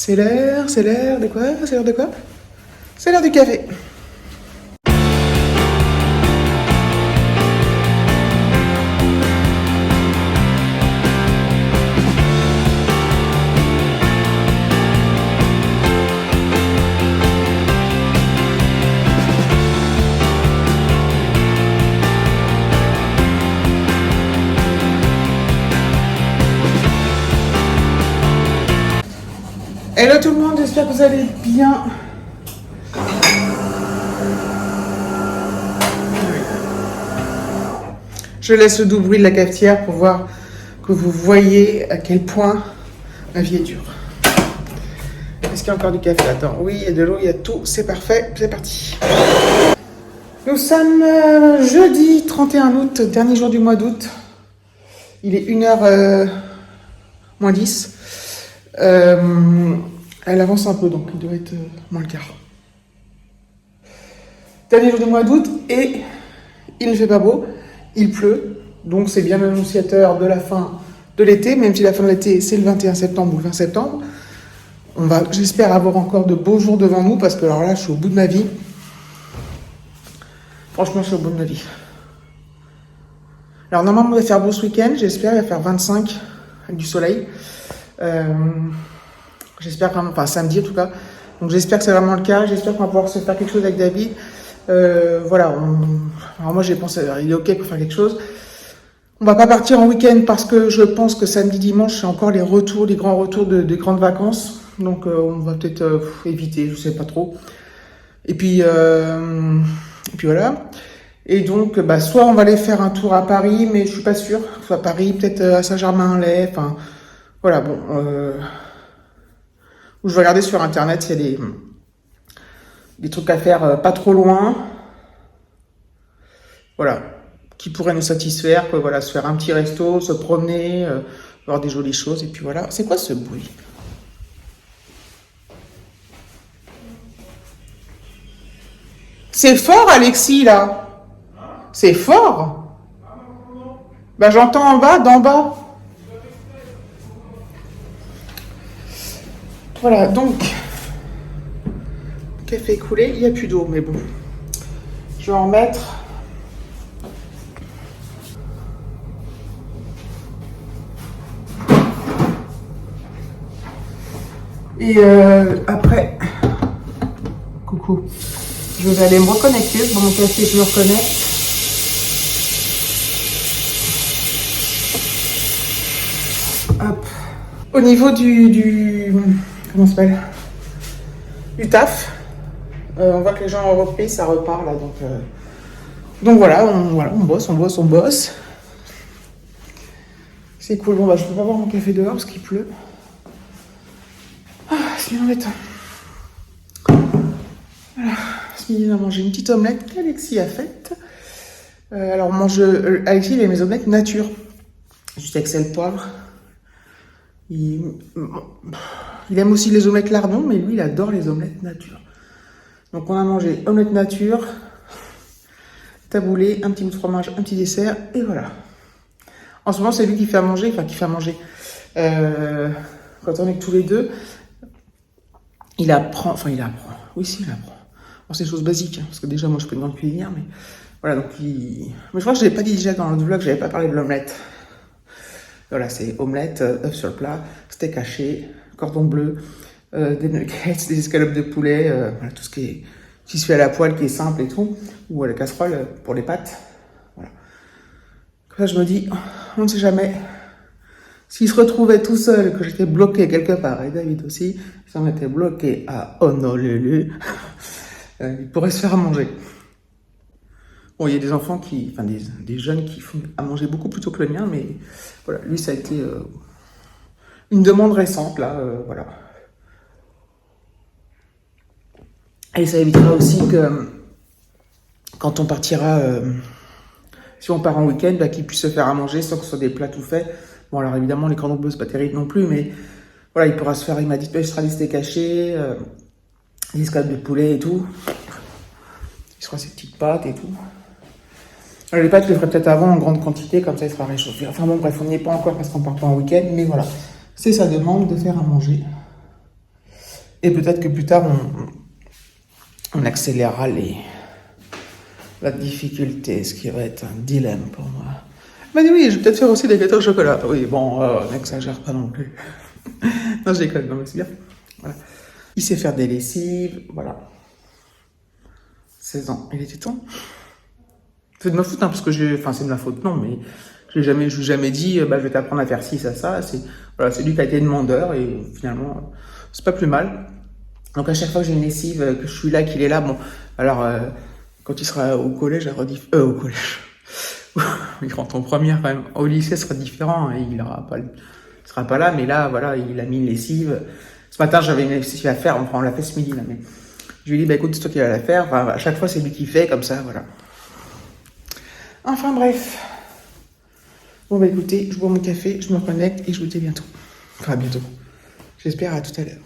C'est l'heure de quoi? C'est l'heure de quoi? C'est l'heure du café. Hello tout le monde, j'espère que vous allez bien. Je laisse le doux bruit de la cafetière pour voir que vous voyez à quel point ma vie est dure. Est-ce qu'il y a encore du café? Attends, oui, il y a de l'eau, il y a tout, c'est parfait, c'est parti. Nous sommes jeudi 31 août, dernier jour du mois d'août. Il est 1h moins 10. Elle avance un peu, donc il doit être moins le quart. Dernier jour du mois d'août et il ne fait pas beau, il pleut, donc c'est bien l'annonciateur de la fin de l'été, même si la fin de l'été c'est le 21 septembre ou le 20 septembre. On va, j'espère, avoir encore de beaux jours devant nous parce que alors là je suis au bout de ma vie. Franchement, je suis au bout de ma vie. Alors normalement il va faire beau ce week-end, j'espère, il va faire 25 avec du soleil. J'espère vraiment, enfin samedi en tout cas, donc j'espère que c'est vraiment le cas, j'espère qu'on va pouvoir se faire quelque chose avec David. Voilà, alors moi j'ai pensé, il est ok pour faire quelque chose. On va pas partir en week-end parce que je pense que samedi, dimanche, c'est encore les retours, les grands retours de grandes vacances, donc on va peut-être éviter, je sais pas trop. Et puis voilà. Et donc, soit on va aller faire un tour à Paris, mais je suis pas sûre, soit à Paris, peut-être à Saint-Germain-en-Laye, enfin, voilà, bon, je vais regarder sur internet s'il y a des trucs à faire pas trop loin. Voilà. Qui pourraient nous satisfaire, quoi, voilà, se faire un petit resto, se promener, voir des jolies choses, et puis voilà. C'est quoi ce bruit? C'est fort, Alexis, là? C'est fort? J'entends en bas, d'en bas. Voilà, donc, le café est coulé, il n'y a plus d'eau, mais bon. Je vais en mettre. Et après, coucou, je vais aller me reconnecter dans mon café, je me reconnecte. Hop. Au niveau du comment ça s'appelle, du taf, on voit que les gens ont repris, ça repart là, donc voilà, on bosse. C'est cool. Bon je peux pas boire mon café dehors parce qu'il pleut. C'est bien embêtant. Voilà, ce midi on a mangé une petite omelette qu'Alexis a faite. Alors Alexis il aime les omelettes nature, juste avec sel, poivre. Il aime aussi les omelettes lardons, mais lui, il adore les omelettes nature. Donc, on a mangé omelette nature, taboulé, un petit bout de fromage, un petit dessert, et voilà. En ce moment, c'est lui qui fait à manger, quand on est que tous les deux, il apprend. Oui, si, il apprend. Bon, c'est des choses basiques, hein, parce que déjà, moi, je peux une grande cuisinière, mais voilà, donc Mais je crois que je ne l'ai pas dit déjà dans le vlog, je n'avais pas parlé de l'omelette. Voilà, c'est omelette, œuf sur le plat, steak haché, cordon bleu, des nuggets, des escalopes de poulet, voilà, tout ce qui se fait à la poêle, qui est simple et tout, ou à la casserole pour les pâtes. Voilà. Comme ça, je me dis, on ne sait jamais. S'il se retrouvait tout seul, que j'étais bloqué quelque part, et David aussi, si on était bloqué à Honolulu, il pourrait se faire à manger. Bon, il y a des enfants des jeunes qui font à manger beaucoup plus tôt que le mien, mais voilà, lui, ça a été une demande récente, là, voilà. Et ça évitera aussi que, quand on partira, si on part en week-end, qu'il puisse se faire à manger sans que ce soit des plats tout faits. Bon, alors évidemment, les cordons bleus, c'est pas terrible non plus, mais voilà, il pourra se faire, il m'a dit, il sera des steaks hachés, des escalopes de poulet et tout. Il se fera ses petites pâtes et tout. Les pâtes, je les ferai peut-être avant en grande quantité, comme ça il sera réchauffé. Enfin bref, on n'y est pas encore parce qu'on part pas en week-end, mais voilà. C'est sa demande de faire à manger. Et peut-être que plus tard, on accélérera la difficulté, ce qui va être un dilemme pour moi. Mais oui, je vais peut-être faire aussi des gâteaux au chocolat. Oui, bon, n'exagère pas non plus. Non, je déconne, non, mais c'est bien. Voilà. Il sait faire des lessives, voilà. 16 ans, il était temps. C'est de ma faute, hein, parce que enfin, c'est de ma faute, non, mais je lui ai jamais dit, bah, je vais t'apprendre à faire ci, ça. Voilà, c'est lui qui a été demandeur, et finalement, c'est pas plus mal. Donc, à chaque fois que j'ai une lessive, que je suis là, qu'il est là, bon, alors, quand il sera au collège, au collège. Il rentre en première quand même. Au lycée, ce sera différent, hein, il sera pas là, mais là, voilà, il a mis une lessive. Ce matin, j'avais une lessive à faire, enfin, on l'a fait ce midi, là, mais je lui ai dit, bah, écoute, c'est toi qui vas la faire. Enfin, à chaque fois, c'est lui qui fait, comme ça, voilà. Enfin, bref. Bon, bah, écoutez, je bois mon café, je me connecte et je vous dis à bientôt. Enfin, à bientôt. J'espère à tout à l'heure.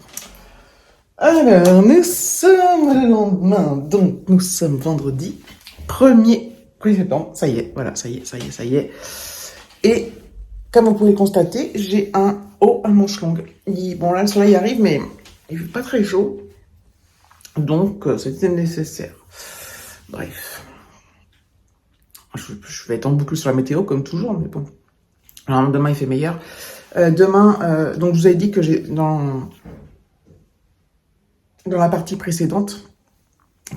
Alors, nous sommes le lendemain, donc nous sommes vendredi 1er septembre. Ça y est, voilà, ça y est. Et comme vous pouvez constater, j'ai un haut à manches longues. Bon, là, le soleil arrive, mais il fait pas très chaud. Donc, c'était nécessaire. Bref. Je vais être en boucle sur la météo, comme toujours, mais bon. Alors, demain, il fait meilleur. Demain, donc, je vous avais dit que j'ai, dans la partie précédente,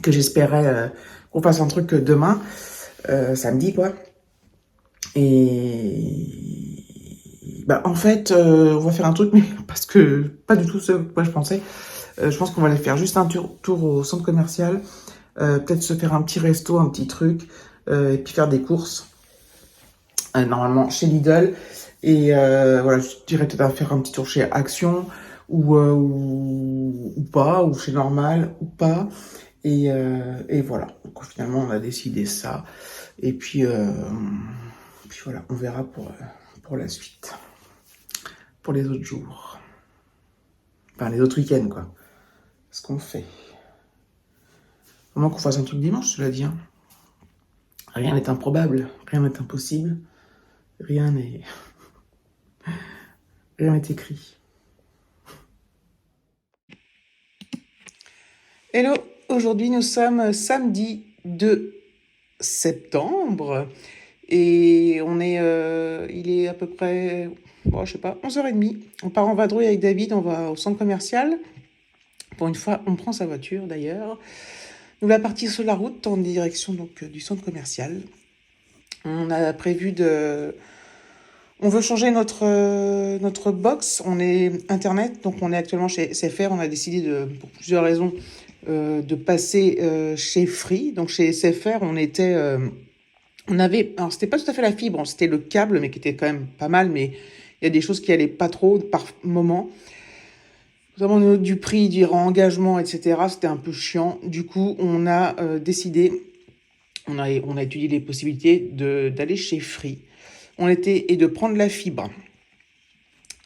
que j'espérais qu'on fasse un truc demain, samedi, quoi. Et bah, en fait, on va faire un truc, mais parce que pas du tout ce que moi je pensais. Je pense qu'on va aller faire juste un tour au centre commercial, peut-être se faire un petit resto, un petit truc, et puis faire des courses, normalement chez Lidl. Et voilà, je dirais peut-être faire un petit tour chez Action, ou pas, ou chez Normal, ou pas. Et voilà, donc finalement on a décidé ça. Et puis voilà, on verra pour la suite. Pour les autres jours. Enfin, les autres week-ends, quoi. Ce qu'on fait. Au moins qu'on fasse un truc dimanche, cela dit. Hein. Rien n'est improbable, rien n'est impossible, rien n'est écrit. Hello, aujourd'hui nous sommes samedi 2 septembre et il est à peu près, bon, je sais pas, 11h30. On part en vadrouille avec David, on va au centre commercial. Pour une fois, on prend sa voiture d'ailleurs. Nous allons partir sur la route en direction donc du centre commercial. On a prévu on veut changer notre box. On est Internet, donc on est actuellement chez SFR. On a décidé pour plusieurs raisons, de passer chez Free. Donc chez SFR, alors c'était pas tout à fait la fibre, c'était le câble, mais qui était quand même pas mal. Mais il y a des choses qui allaient pas trop par moment. Notamment au niveau du prix, du engagement, etc. C'était un peu chiant. Du coup, on a décidé, on a étudié les possibilités d'aller chez Free. Et de prendre la fibre.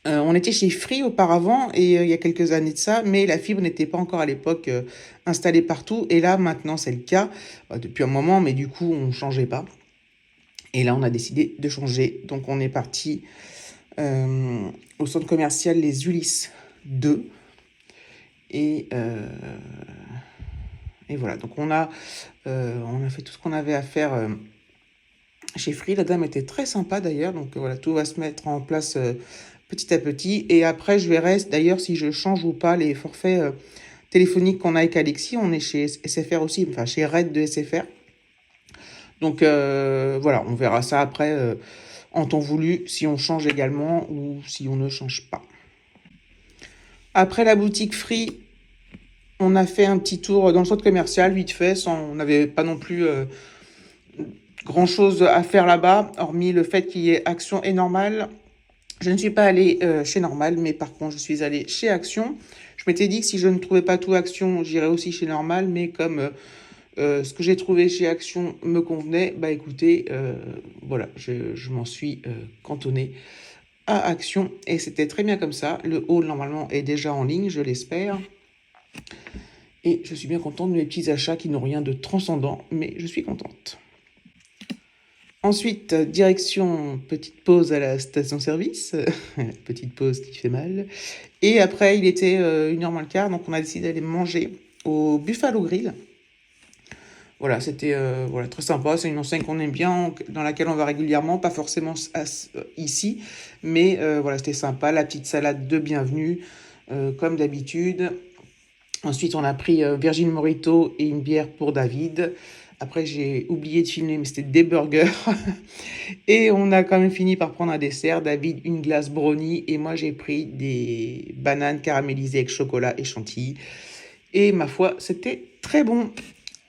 On était chez Free auparavant, et il y a quelques années de ça, mais la fibre n'était pas encore à l'époque installée partout. Et là, maintenant, c'est le cas, depuis un moment, mais du coup, on ne changeait pas. Et là, on a décidé de changer. Donc, on est parti au centre commercial Les Ulysses 2. Et voilà, donc on a fait tout ce qu'on avait à faire chez Free. La dame était très sympa d'ailleurs, donc voilà, tout va se mettre en place petit à petit. Et après, je verrai d'ailleurs si je change ou pas les forfaits téléphoniques qu'on a avec Alexis. On est chez SFR aussi, enfin chez Red de SFR. Donc voilà, on verra ça après en temps voulu, si on change également ou si on ne change pas. Après la boutique Free, on a fait un petit tour dans le centre commercial, vite fait, on n'avait pas non plus grand-chose à faire là-bas, hormis le fait qu'il y ait Action et Normal. Je ne suis pas allée chez Normal, mais par contre, je suis allée chez Action. Je m'étais dit que si je ne trouvais pas tout Action, j'irais aussi chez Normal, mais comme ce que j'ai trouvé chez Action me convenait, bah écoutez, voilà, je m'en suis cantonnée à Action, et c'était très bien comme ça. Le haul, normalement, est déjà en ligne, je l'espère. Et je suis bien contente de mes petits achats qui n'ont rien de transcendant, mais je suis contente. Ensuite, direction petite pause à la station-service, petite pause qui fait mal. Et après, il était 1h moins le quart, donc on a décidé d'aller manger au Buffalo Grill. Voilà, c'était voilà, très sympa. C'est une enseigne qu'on aime bien, dans laquelle on va régulièrement, pas forcément ici, mais voilà, c'était sympa. La petite salade de bienvenue, comme d'habitude. Ensuite, on a pris Virgin Morito et une bière pour David. Après, j'ai oublié de filmer, mais c'était des burgers. Et on a quand même fini par prendre un dessert. David, une glace brownie. Et moi, j'ai pris des bananes caramélisées avec chocolat et chantilly. Et ma foi, c'était très bon.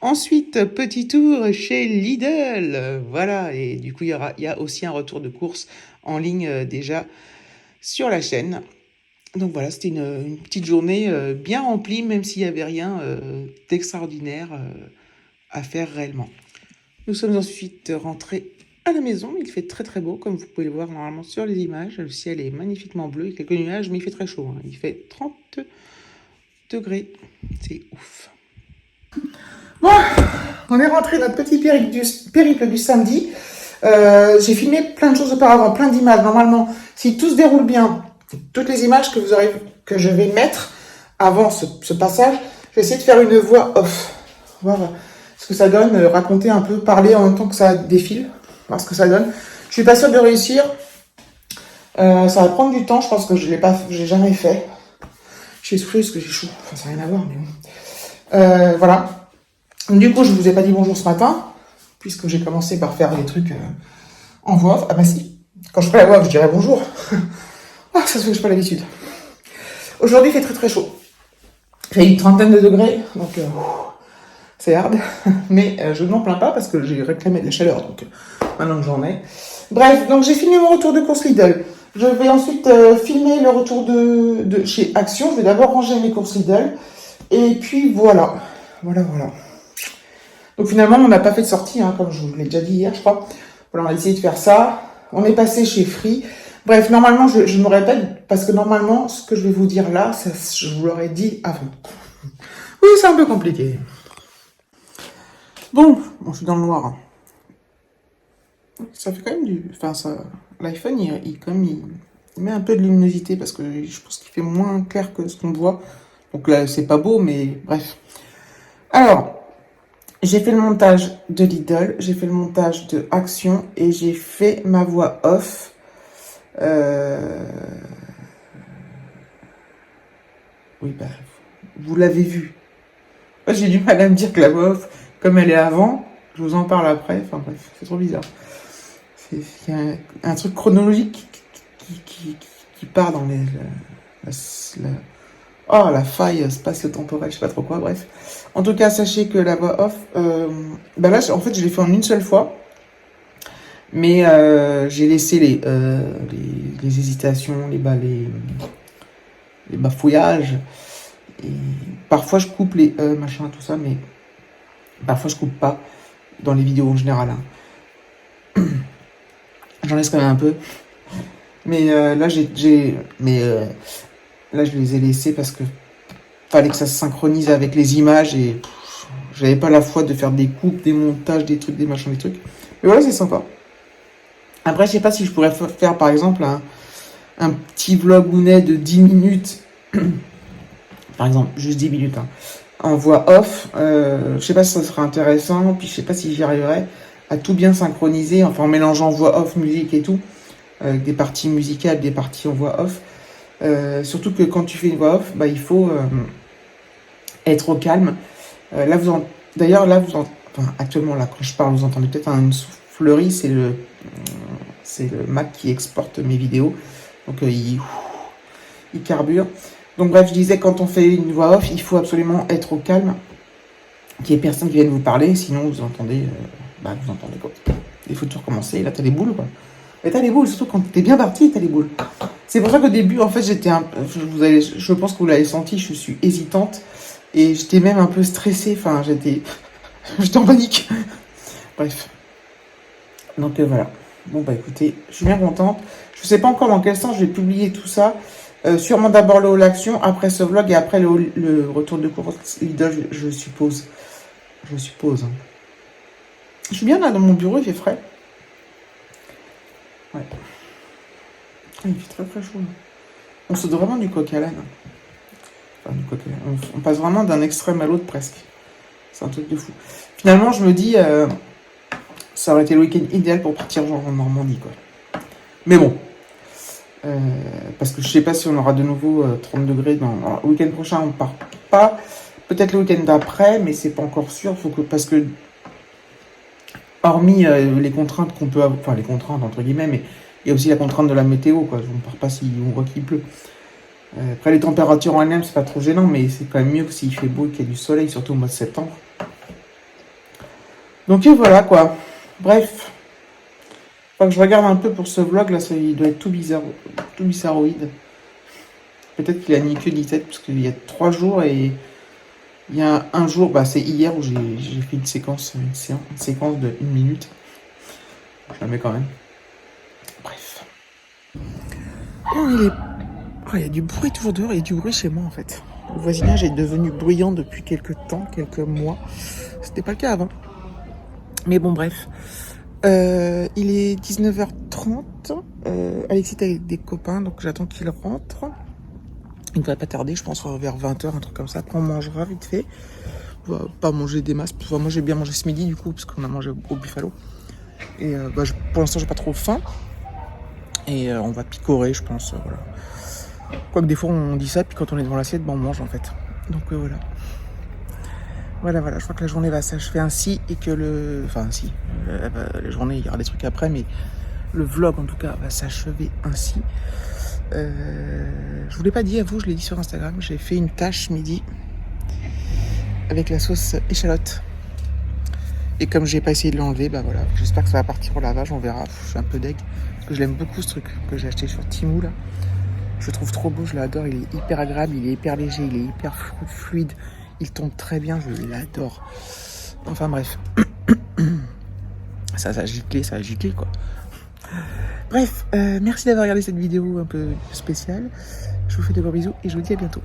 Ensuite, petit tour chez Lidl. Voilà. Et du coup, il y a aussi un retour de course en ligne déjà sur la chaîne. Donc voilà, c'était une petite journée bien remplie, même s'il n'y avait rien d'extraordinaire à faire réellement. Nous sommes ensuite rentrés à la maison. Il fait très très beau, comme vous pouvez le voir normalement sur les images. Le ciel est magnifiquement bleu, il y a quelques nuages, mais il fait très chaud. Hein. Il fait 30 degrés. C'est ouf. Bon, on est rentré notre petit périple du samedi. J'ai filmé plein de choses auparavant, plein d'images. Normalement, si tout se déroule bien, toutes les images que je vais mettre avant ce passage, je vais essayer de faire une voix off. Voilà ce que ça donne, raconter un peu, parler en même temps que ça défile, voir ce que ça donne. Je suis pas sûre de réussir. Ça va prendre du temps, je pense que j'ai jamais fait. Je suis essoufflée parce que j'ai chaud. Enfin, ça n'a rien à voir, mais bon. Voilà. Du coup, je vous ai pas dit bonjour ce matin, puisque j'ai commencé par faire des trucs en voix off. Ah bah si, quand je ferai la voix off, je dirai bonjour. Ah, ça se fait que j'ai pas l'habitude. Aujourd'hui, il fait très très chaud. Il fait une trentaine de degrés, donc c'est hard. Mais je ne m'en plains pas parce que j'ai réclamé de la chaleur, donc maintenant que j'en ai. Bref, donc j'ai filmé mon retour de course Lidl. Je vais ensuite filmer le retour de chez Action. Je vais d'abord ranger mes courses Lidl. Et puis voilà. Voilà. Donc finalement, on n'a pas fait de sortie, hein, comme je vous l'ai déjà dit hier, je crois. Voilà, on a essayé de faire ça. On est passé chez Free. Bref, normalement, je me répète, parce que normalement, ce que je vais vous dire là, ça, je vous l'aurais dit avant. Oui, c'est un peu compliqué. Bon, je suis dans le noir. Ça fait quand même du... Enfin, ça... L'iPhone, il met un peu de luminosité, parce que je pense qu'il fait moins clair que ce qu'on voit. Donc là, c'est pas beau, mais bref. Alors, j'ai fait le montage de Lidl, j'ai fait le montage de Action, et j'ai fait ma voix off. Oui, bah, vous l'avez vu. Moi, j'ai du mal à me dire que la voix off, comme elle est avant, je vous en parle après. Enfin bref, c'est trop bizarre. Il y a un truc chronologique qui part dans la faille spatio-temporelle, je sais pas trop quoi, bref. En tout cas, sachez que la voix off, bah là, en fait, je l'ai fait en une seule fois. Mais j'ai laissé les hésitations, les bafouillages. Et parfois, je coupe les machin, tout ça, mais parfois, je coupe pas dans les vidéos en général. Hein. J'en laisse quand même un peu. Mais là, là, je les ai laissés parce que fallait que ça se synchronise avec les images et j'avais pas la foi de faire des coupes, des montages, des trucs, des machins, des trucs. Mais voilà, c'est sympa. Après, je sais pas si je pourrais faire, par exemple, un petit vlogounet de 10 minutes. Par exemple, juste 10 minutes, hein, en voix off. Je sais pas si ça sera intéressant, puis je sais pas si j'y arriverai à tout bien synchroniser, enfin en mélangeant voix off, musique et tout, avec des parties musicales, des parties en voix off. Surtout que quand tu fais une voix off, bah, il faut être au calme. D'ailleurs, enfin, actuellement, là, quand je parle, vous entendez peut-être une soufflerie, c'est le Mac qui exporte mes vidéos. Donc, il carbure. Donc bref, je disais, quand on fait une voix off, il faut absolument être au calme, qu'il n'y ait personne qui vienne vous parler, sinon vous entendez quoi. Il faut tout recommencer, et là t'as les boules, quoi. Et t'as les boules, surtout quand t'es bien parti, t'as les boules. C'est pour ça qu'au début, en fait, je pense que vous l'avez senti, je suis hésitante, et j'étais même un peu stressée, enfin, j'étais en panique. Bref. Donc voilà. Bon bah écoutez, je suis bien contente. Je sais pas encore dans quel sens je vais publier tout ça. Sûrement d'abord le haul action, après ce vlog et après le retour de course Lidl, je suppose. Hein. Je suis bien là dans mon bureau, il fait frais. Ouais. Il fait très très chaud. On saute vraiment du coq à l'âne. Enfin, du coq à l'âne. On passe vraiment d'un extrême à l'autre presque. C'est un truc de fou. Finalement, je me dis, ça aurait été le week-end idéal pour partir genre en Normandie, quoi. Mais bon. Parce que je sais pas si on aura de nouveau 30 degrés. Alors, le week-end prochain, on part pas. Peut-être le week-end d'après, mais c'est pas encore sûr. Parce que, hormis les contraintes qu'on peut avoir, enfin les contraintes entre guillemets, mais il y a aussi la contrainte de la météo, quoi. On part pas si on voit qu'il pleut. Après, les températures en elles-mêmes, c'est pas trop gênant, mais c'est quand même mieux que s'il fait beau et qu'il y a du soleil, surtout au mois de septembre. Donc voilà, quoi. Bref. Faut que je regarde un peu pour ce vlog, là, il doit être tout bizarre, tout bizarroïde. Peut-être qu'il a ni queue ni tête, parce qu'il y a 3 jours et il y a un jour, bah c'est hier où j'ai fait une séquence de 1 minute. Je la mets quand même. Bref. Oh, il y a du bruit toujours dehors, il y a du bruit chez moi en fait. Le voisinage est devenu bruyant depuis quelques temps, quelques mois. C'était pas le cas avant. Mais bon, bref. Il est 19h30. Alexis est avec des copains, donc j'attends qu'il rentre. Il ne va pas tarder, je pense, vers 20h, un truc comme ça. Après, on mangera vite fait. On va pas manger des masses. Enfin, moi, j'ai bien mangé ce midi, du coup, parce qu'on a mangé au Buffalo. Et pour l'instant, j'ai pas trop faim. Et on va picorer, je pense. Voilà. Quoique des fois, on dit ça, puis quand on est devant l'assiette, on mange, en fait. Donc, voilà. Voilà, je crois que la journée va s'achever ainsi et que Enfin, ainsi. La journée, il y aura des trucs après, mais le vlog, en tout cas, va s'achever ainsi. Je vous l'ai pas dit à vous, je l'ai dit sur Instagram, j'ai fait une tâche midi avec la sauce échalote. Et comme j'ai pas essayé de l'enlever, bah voilà, j'espère que ça va partir au lavage, on verra. Je suis un peu deg, parce que je l'aime beaucoup ce truc que j'ai acheté sur Temu là. Je le trouve trop beau, je l'adore, il est hyper agréable, il est hyper léger, il est hyper fluide, il tombe très bien, je l'adore. Enfin bref. ça a giclé quoi. Bref, merci d'avoir regardé cette vidéo un peu spéciale. Je vous fais de gros bisous et je vous dis à bientôt.